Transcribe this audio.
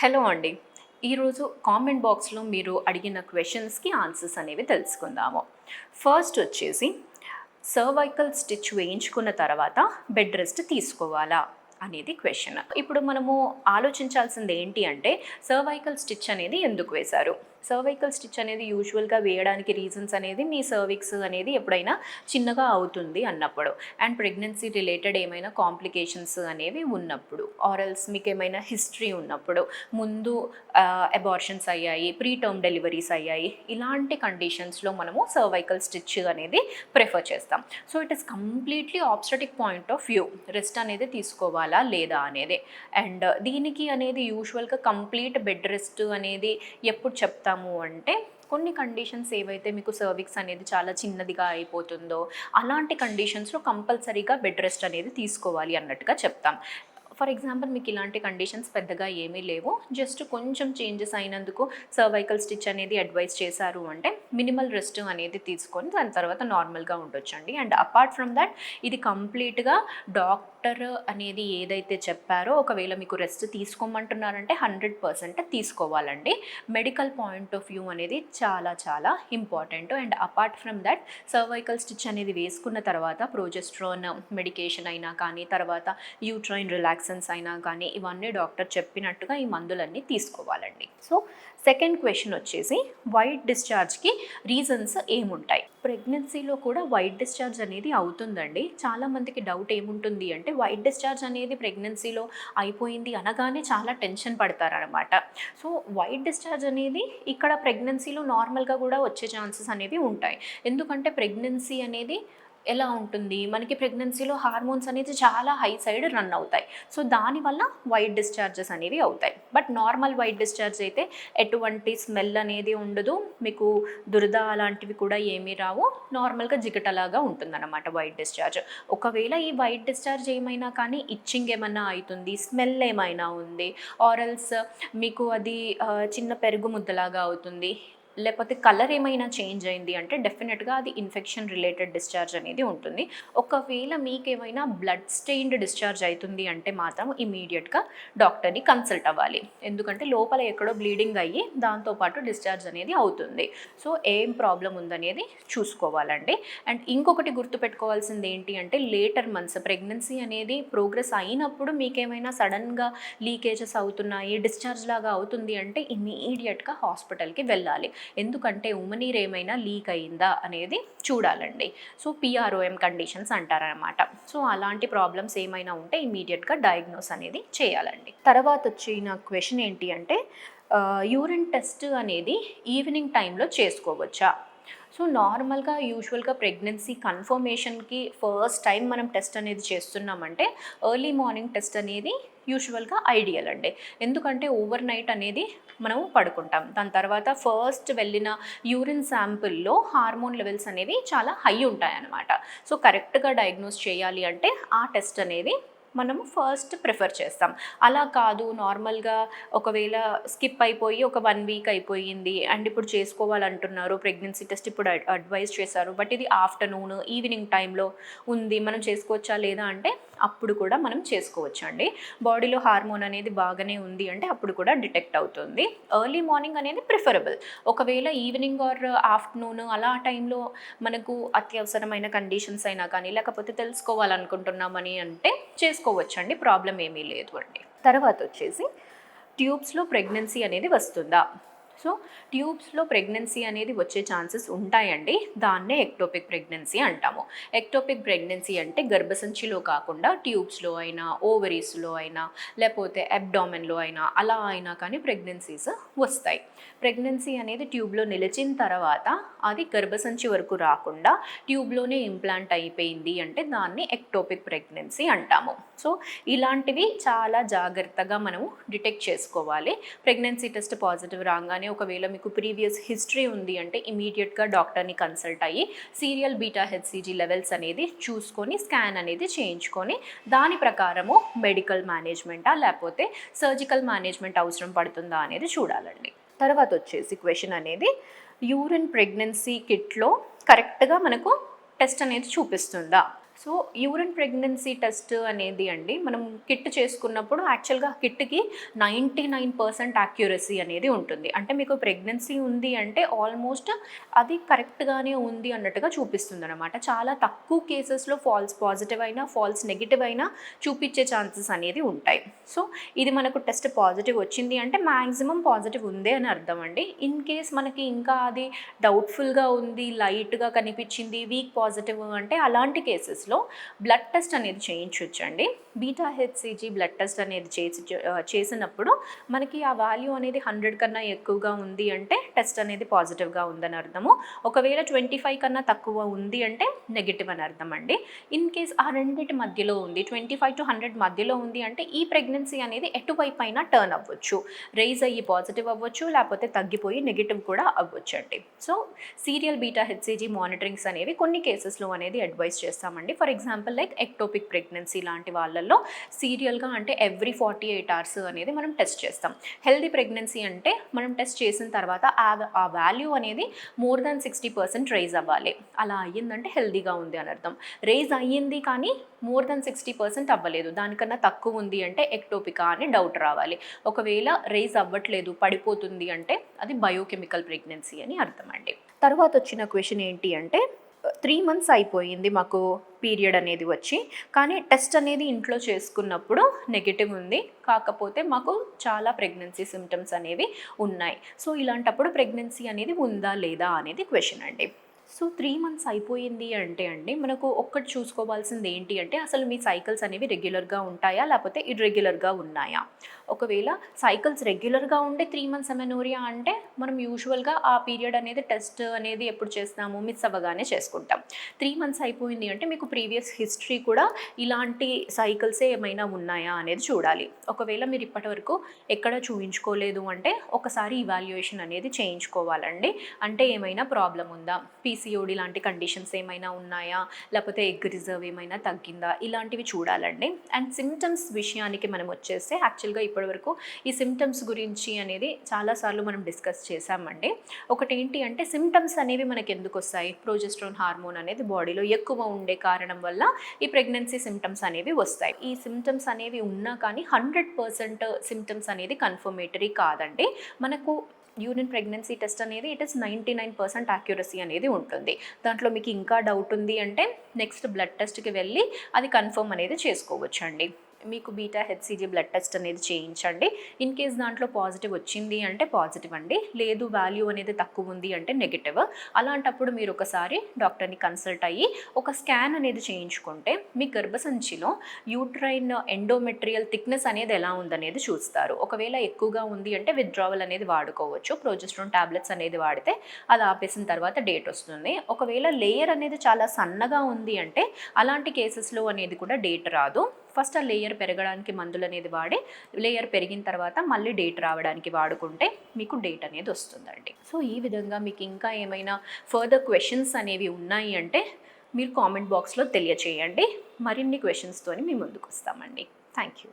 Hello అండి. ఈరోజు comment బాక్స్లో మీరు అడిగిన క్వశ్చన్స్కి ఆన్సర్స్ అనేవి తెలుసుకుందాము. ఫస్ట్ వచ్చేసి సర్వైకల్ స్టిచ్ వేయించుకున్న తర్వాత బెడ్ రెస్ట్ తీసుకోవాలా అనేది క్వశ్చన్. ఇప్పుడు మనము ఆలోచించాల్సింది ఏంటి అంటే సర్వైకల్ స్టిచ్ అనేది ఎందుకు వేశారు? సర్వైకల్ స్టిచ్ అనేది యూజువల్గా వేయడానికి రీజన్స్ అనేది మీ సర్విక్స్ అనేది ఎప్పుడైనా చిన్నగా అవుతుంది అన్నప్పుడు, అండ్ ప్రెగ్నెన్సీ రిలేటెడ్ ఏమైనా కాంప్లికేషన్స్ అనేవి ఉన్నప్పుడు, ఆర్ఎల్స్ మీకు ఏమైనా హిస్టరీ ఉన్నప్పుడు, ముందు అబార్షన్స్ అయ్యాయి, ప్రీ టర్మ్ డెలివరీస్ అయ్యాయి, ఇలాంటి కండిషన్స్లో మనము సర్వైకల్ స్టిచ్ అనేది ప్రిఫర్ చేస్తాం. So it is completely obstetric point of view, rest అనేది తీసుకోవాలా లేదా అనేది. అండ్ దీనికి అనేది యూజువల్గా కంప్లీట్ బెడ్ రెస్ట్ అనేది ఎప్పుడు చెప్తాము అంటే, కొన్ని కండిషన్స్ ఏవైతే మీకు సర్విక్స్ అనేది చాలా చిన్నదిగా అయిపోతుందో అలాంటి కండిషన్స్లో కంపల్సరీగా బెడ్ రెస్ట్ అనేది తీసుకోవాలి అన్నట్టుగా చెప్తాం. ఫర్ ఎగ్జాంపుల్ మీకు ఇలాంటి కండిషన్స్ పెద్దగా ఏమీ లేవు, జస్ట్ కొంచెం చేంజెస్ అయినందుకు సర్వైకల్ స్టిచ్ అనేది అడ్వైస్ చేశారు అంటే మినిమల్ రెస్ట్ అనేది తీసుకొని దాని తర్వాత నార్మల్గా ఉండొచ్చండి. అండ్ అపార్ట్ ఫ్రమ్ దట్ ఇది కంప్లీట్గా డాక్టర్ అనేది ఏదైతే చెప్పారో, ఒకవేళ మీకు రెస్ట్ తీసుకోమంటున్నారంటే 100% తీసుకోవాలండి. మెడికల్ పాయింట్ ఆఫ్ వ్యూ అనేది చాలా చాలా important. And apart from that cervical stitch అనేది వేసుకున్న తర్వాత ప్రోజెస్ట్రాన్ మెడికేషన్ అయినా కానీ, తర్వాత యూట్రైన్ రిలాక్సేషన్ అయినా కానీ, ఇవన్నీ డాక్టర్ చెప్పినట్టుగా ఈ మందులన్నీ తీసుకోవాలండి. సో సెకండ్ క్వశ్చన్ వచ్చేసి వైట్ డిశ్చార్జ్కి రీజన్స్ ఏముంటాయి? ప్రెగ్నెన్సీలో కూడా వైట్ డిశ్చార్జ్ అనేది అవుతుందండి. చాలామందికి డౌట్ ఏముంటుంది అంటే, వైట్ డిశ్చార్జ్ అనేది ప్రెగ్నెన్సీలో అయిపోయింది అనగానే చాలా టెన్షన్ పడతారనమాట. సో వైట్ డిశ్చార్జ్ అనేది ఇక్కడ ప్రెగ్నెన్సీలో నార్మల్గా కూడా వచ్చే ఛాన్సెస్ అనేవి ఉంటాయి. ఎందుకంటే ప్రెగ్నెన్సీ అనేది ఎలా ఉంటుంది, మనకి ప్రెగ్నెన్సీలో హార్మోన్స్ అనేది చాలా హై సైడ్ రన్ అవుతాయి. సో దానివల్ల వైట్ డిశ్చార్జెస్ అనేవి అవుతాయి. బట్ నార్మల్ వైట్ డిశ్చార్జ్ అయితే ఎటువంటి స్మెల్ అనేది ఉండదు, మీకు దురద అలాంటివి కూడా ఏమీ రావు, నార్మల్గా జిగటలాగా ఉంటుందన్నమాట వైట్ డిశ్చార్జ్. ఒకవేళ ఈ వైట్ డిశ్చార్జ్ ఏమైనా కానీ ఇచ్చింగ్ ఏమైనా అవుతుంది, స్మెల్ ఏమైనా ఉంది, ఆరల్స్ మీకు అది చిన్న పెరుగు ముద్దలాగా అవుతుంది, లేకపోతే కలర్ ఏమైనా చేంజ్ అయింది అంటే డెఫినెట్గా అది ఇన్ఫెక్షన్ రిలేటెడ్ డిశ్చార్జ్ అనేది ఉంటుంది. ఒకవేళ మీకు ఏమైనా బ్లడ్ స్టెయిన్డ్ డిశ్చార్జ్ అవుతుంది అంటే మాత్రం ఇమీడియట్గా డాక్టర్ని కన్సల్ట్ అవ్వాలి. ఎందుకంటే లోపల ఎక్కడో బ్లీడింగ్ అయ్యి దాంతోపాటు డిశ్చార్జ్ అనేది అవుతుంది. సో ఏం ప్రాబ్లం ఉందనేది చూసుకోవాలండి. అండ్ ఇంకొకటి గుర్తుపెట్టుకోవాల్సింది ఏంటి అంటే, లేటర్ మంత్స్ ప్రెగ్నెన్సీ అనేది ప్రోగ్రెస్ అయినప్పుడు మీకేమైనా సడన్గా లీకేజెస్ అవుతున్నాయి, డిశ్చార్జ్ లాగా అవుతుంది అంటే ఇమీడియట్గా హాస్పిటల్కి వెళ్ళాలి. ఎందుకంటే ఉమనీర్ ఏమైనా లీక్ అయిందా అనేది చూడాలండి. సో పిఆర్ఓఎం కండిషన్స్ అంటారనమాట. సో అలాంటి ప్రాబ్లమ్స్ ఏమైనా ఉంటే ఇమీడియట్గా డయాగ్నోస్ అనేది చేయాలండి. తర్వాత వచ్చిన క్వశ్చన్ ఏంటి అంటే, యూరిన్ టెస్ట్ అనేది ఈవినింగ్ టైంలో చేసుకోవచ్చా? సో నార్మల్గా యూజువల్గా ప్రెగ్నెన్సీ కన్ఫర్మేషన్కి ఫస్ట్ టైం మనం టెస్ట్ అనేది చేస్తున్నామంటే ఎర్లీ మార్నింగ్ టెస్ట్ అనేది యూజువల్గా ఐడియల్ అండి. ఎందుకంటే ఓవర్ నైట్ అనేది మనము పడుకుంటాం, దాని తర్వాత ఫస్ట్ వెళ్ళిన యూరిన్ శాంపుల్లో హార్మోన్ లెవెల్స్ అనేవి చాలా హై ఉంటాయన్నమాట. సో కరెక్ట్గా డయాగ్నోస్ చేయాలి అంటే ఆ టెస్ట్ అనేది మనము ఫస్ట్ ప్రిఫర్ చేస్తాం. అలా కాదు, నార్మల్గా ఒకవేళ స్కిప్ అయిపోయి ఒక 1 వీక్ అయిపోయింది అండ్ ఇప్పుడు చేసుకోవాలంటున్నారు, ప్రెగ్నెన్సీ టెస్ట్ ఇప్పుడు అడ్వైజ్ చేశారు, బట్ ఇది ఆఫ్టర్నూన్ ఈవినింగ్ టైంలో ఉంది, మనం చేసుకోవచ్చా లేదా అంటే అప్పుడు కూడా మనం చేసుకోవచ్చండి. బాడీలో హార్మోన్ అనేది బాగానే ఉంది అంటే అప్పుడు కూడా డిటెక్ట్ అవుతుంది. ఎర్లీ మార్నింగ్ అనేది ప్రిఫరబుల్. ఒకవేళ ఈవినింగ్ ఆర్ ఆఫ్టర్నూన్ అలా టైంలో మనకు అత్యవసరమైన కండిషన్స్ అయినా కానీ, లేకపోతే తెలుసుకోవాలనుకుంటున్నామని అంటే చేసుకోవచ్చండి, ప్రాబ్లం ఏమీ లేదు అండి. తర్వాత వచ్చేసి ట్యూబ్స్లో ప్రెగ్నెన్సీ అనేది వస్తుందా? సో ట్యూబ్స్లో ప్రెగ్నెన్సీ అనేది వచ్చే ఛాన్సెస్ ఉంటాయండి. దాన్నే ఎక్టోపిక్ ప్రెగ్నెన్సీ అంటాము. ఎక్టోపిక్ ప్రెగ్నెన్సీ అంటే గర్భసంచిలో కాకుండా ట్యూబ్స్లో అయినా, ఓవరీస్లో అయినా, లేకపోతే అబ్డామెన్లో అయినా అలా అయినా కానీ ప్రెగ్నెన్సీస్ వస్తాయి. ప్రెగ్నెన్సీ అనేది ట్యూబ్లో నిలిచిన తర్వాత అది గర్భసంచి వరకు రాకుండా ట్యూబ్లోనే ఇంప్లాంట్ అయిపోయింది అంటే దాన్ని ఎక్టోపిక్ ప్రెగ్నెన్సీ అంటాము. సో ఇలాంటివి చాలా జాగ్రత్తగా మనము డిటెక్ట్ చేసుకోవాలి. ప్రెగ్నెన్సీ టెస్ట్ పాజిటివ్ రాగానే ఒకవేళ మీకు ప్రీవియస్ హిస్టరీ ఉంది అంటే ఇమీడియట్గా డాక్టర్ని కన్సల్ట్ అయ్యి సీరియల్ బీటా హెచ్సిజీ లెవెల్స్ అనేది చూసుకొని స్కాన్ అనేది చేయించుకొని దాని ప్రకారము మెడికల్ మేనేజ్మెంటా లేకపోతే సర్జికల్ మేనేజ్మెంట్ అవసరం పడుతుందా అనేది చూడాలండి. తర్వాత వచ్చేసి క్వశ్చన్ అనేది, యూరిన్ ప్రెగ్నెన్సీ కిట్లో కరెక్ట్గా మనకు టెస్ట్ అనేది చూపిస్తుందా? సో యూరిన్ ప్రెగ్నెన్సీ టెస్ట్ అనేది అండి మనం కిట్ చేసుకున్నప్పుడు యాక్చువల్గా కిట్కి 99% యాక్యురసీ అనేది ఉంటుంది. అంటే మీకు ప్రెగ్నెన్సీ ఉంది అంటే ఆల్మోస్ట్ అది కరెక్ట్గానే ఉంది అన్నట్టుగా చూపిస్తుంది అనమాట. చాలా తక్కువ కేసెస్లో ఫాల్స్ పాజిటివ్ అయినా ఫాల్స్ నెగిటివ్ అయినా చూపించే ఛాన్సెస్ అనేది ఉంటాయి. సో ఇది మనకు టెస్ట్ పాజిటివ్ వచ్చింది అంటే మ్యాక్సిమం పాజిటివ్ ఉందే అని అర్థం అండి. ఇన్ కేస్ మనకి ఇంకా అది డౌట్ఫుల్గా ఉంది, లైట్గా కనిపించింది, వీక్ పాజిటివ్ అంటే అలాంటి కేసెస్లో బ్లడ్ టెస్ట్ అనేది చేయించవచ్చండి. బీటా హెచ్సిజీ బ్లడ్ టెస్ట్ అనేది చేసినప్పుడు మనకి ఆ వాల్యూ అనేది 100 కన్నా ఎక్కువగా ఉంది అంటే టెస్ట్ అనేది పాజిటివ్గా ఉందని అర్థము. ఒకవేళ 25 కన్నా తక్కువ ఉంది అంటే నెగిటివ్ అని అర్థం అండి. ఇన్ కేస్ ఆ రెండింటి మధ్యలో ఉంది, 25 to 100 మధ్యలో ఉంది అంటే ఈ ప్రెగ్నెన్సీ అనేది ఎటువైపు అయినా టర్న్ అవ్వచ్చు, రైజ్ అయ్యి పాజిటివ్ అవ్వచ్చు, లేకపోతే తగ్గిపోయి నెగిటివ్ కూడా అవ్వచ్చు అండి. సో సీరియల్ బీటా హెచ్సిజీ మానిటరింగ్స్ అనేవి కొన్ని కేసెస్లో అనేది అడ్వైస్ చేస్తామండి. For example like ectopic pregnancy లాంటి వాళ్ళల్లో సీరియల్గా అంటే ఎవ్రీ 48 hours అనేది మనం టెస్ట్ చేస్తాం. హెల్దీ ప్రెగ్నెన్సీ అంటే మనం టెస్ట్ చేసిన తర్వాత ఆ వాల్యూ అనేది మోర్ దాన్ 60% రైజ్ అవ్వాలి. అలా అయ్యిందంటే హెల్దీగా ఉంది అని అర్థం. రైజ్ అయ్యింది కానీ మోర్ దాన్ 60% అవ్వలేదు, దానికన్నా తక్కువ ఉంది అంటే ఎక్టోపికా అని డౌట్ రావాలి. ఒకవేళ రైజ్ అవ్వట్లేదు, పడిపోతుంది అంటే అది బయోకెమికల్ ప్రెగ్నెన్సీ అని అర్థం అండి. తర్వాత వచ్చిన క్వశ్చన్ ఏంటి అంటే 3 months అయిపోయింది మాకు పీరియడ్ అనేది వచ్చి, కానీ టెస్ట్ అనేది ఇంట్లో చేసుకున్నప్పుడు నెగిటివ్ ఉంది, కాకపోతే మాకు చాలా ప్రెగ్నెన్సీ సిమ్టమ్స్ అనేవి ఉన్నాయి. సో ఇలాంటప్పుడు ప్రెగ్నెన్సీ అనేది ఉందా లేదా అనేది క్వశ్చన్ అండి. సో 3 months అయిపోయింది అంటే అండి మనకు ఒక్కటి చూసుకోవాల్సింది ఏంటి అంటే అసలు మీ సైకిల్స్ అనేవి రెగ్యులర్గా ఉంటాయా లేకపోతే ఇర్రెగ్యులర్గా ఉన్నాయా. ఒకవేళ సైకిల్స్ రెగ్యులర్గా ఉండే 3 months అమెనోరియా అంటే మనం యూజువల్గా ఆ పీరియడ్ అనేది టెస్ట్ అనేది ఎప్పుడు చేస్తాము, మిస్ అవ్వగానే చేసుకుంటాం. 3 months అయిపోయింది అంటే మీకు ప్రీవియస్ హిస్టరీ కూడా ఇలాంటి సైకిల్సే ఏమైనా ఉన్నాయా అనేది చూడాలి. ఒకవేళ మీరు ఇప్పటివరకు ఎక్కడ చూయించుకోలేదు అంటే ఒకసారి ఇవాల్యుయేషన్ అనేది చేయించుకోవాలండి. అంటే ఏమైనా ప్రాబ్లం ఉందా, పీసీఓడి లాంటి కండిషన్స్ ఏమైనా ఉన్నాయా, లేకపోతే ఎగ్ రిజర్వ్ ఏమైనా తగ్గిందా, ఇలాంటివి చూడాలండి. అండ్ సిమ్టమ్స్ విషయానికి మనం వచ్చేస్తే యాక్చువల్గా ఇప్పటివరకు ఈ సిమ్టమ్స్ గురించి అనేది చాలాసార్లు మనం డిస్కస్ చేశామండి. ఒకటి ఏంటి అంటే సిమ్టమ్స్ అనేవి మనకి ఎందుకు వస్తాయి, ప్రోజెస్ట్రాన్ హార్మోన్ అనేది బాడీలో ఎక్కువ ఉండే కారణం వల్ల ఈ ప్రెగ్నెన్సీ సిమ్టమ్స్ అనేవి వస్తాయి. ఈ సిమ్టమ్స్ అనేవి ఉన్నా కానీ 100% సిమ్టమ్స్ అనేది కన్ఫర్మేటరీ కాదండి. మనకు యూరిన్ ప్రెగ్నెన్సీ టెస్ట్ అనేది ఇట్ ఇస్ 99% యాక్యురసీ అనేది ఉంటుంది. దాంట్లో మీకు ఇంకా డౌట్ ఉంది అంటే నెక్స్ట్ బ్లడ్ టెస్ట్కి వెళ్ళి అది కన్ఫర్మ్ అనేది చేసుకోవచ్చండి. మీకు బీటా హెచ్సిజీ బ్లడ్ టెస్ట్ అనేది చేయించండి. ఇన్ కేస్ దాంట్లో పాజిటివ్ వచ్చింది అంటే పాజిటివ్ అండి, లేదు వాల్యూ అనేది తక్కువ ఉంది అంటే నెగిటివ్. అలాంటప్పుడు మీరు ఒకసారి డాక్టర్ని కన్సల్ట్ అయ్యి ఒక స్కాన్ అనేది చేయించుకుంటే మీ గర్భసంచిలో యూట్రైన్ ఎండోమెట్రియల్ థిక్నెస్ అనేది ఎలా ఉందనేది చూస్తారు. ఒకవేళ ఎక్కువగా ఉంది అంటే విత్డ్రావల్ అనేది వాడుకోవచ్చు. ప్రోజెస్ట్రాన్ టాబ్లెట్స్ అనేది వాడితే అది ఆపేసిన తర్వాత డేట్ వస్తుంది. ఒకవేళ లేయర్ అనేది చాలా సన్నగా ఉంది అంటే అలాంటి కేసెస్లో అనేది కూడా డేట్ రాదు. ఫస్ట్ ఆ లేయర్ పెరగడానికి మందులు అనేది వాడి లేయర్ పెరిగిన తర్వాత మళ్ళీ డేట్ రావడానికి వాడుకుంటే మీకు డేట్ అనేది వస్తుందండి. సో ఈ విధంగా మీకు ఇంకా ఏమైనా ఫర్దర్ క్వశ్చన్స్ అనేవి ఉన్నాయి అంటే మీరు కామెంట్ బాక్స్లో తెలియచేయండి. మరిన్ని క్వశ్చన్స్తోని మీ ముందుకు వస్తామండి. Thank you.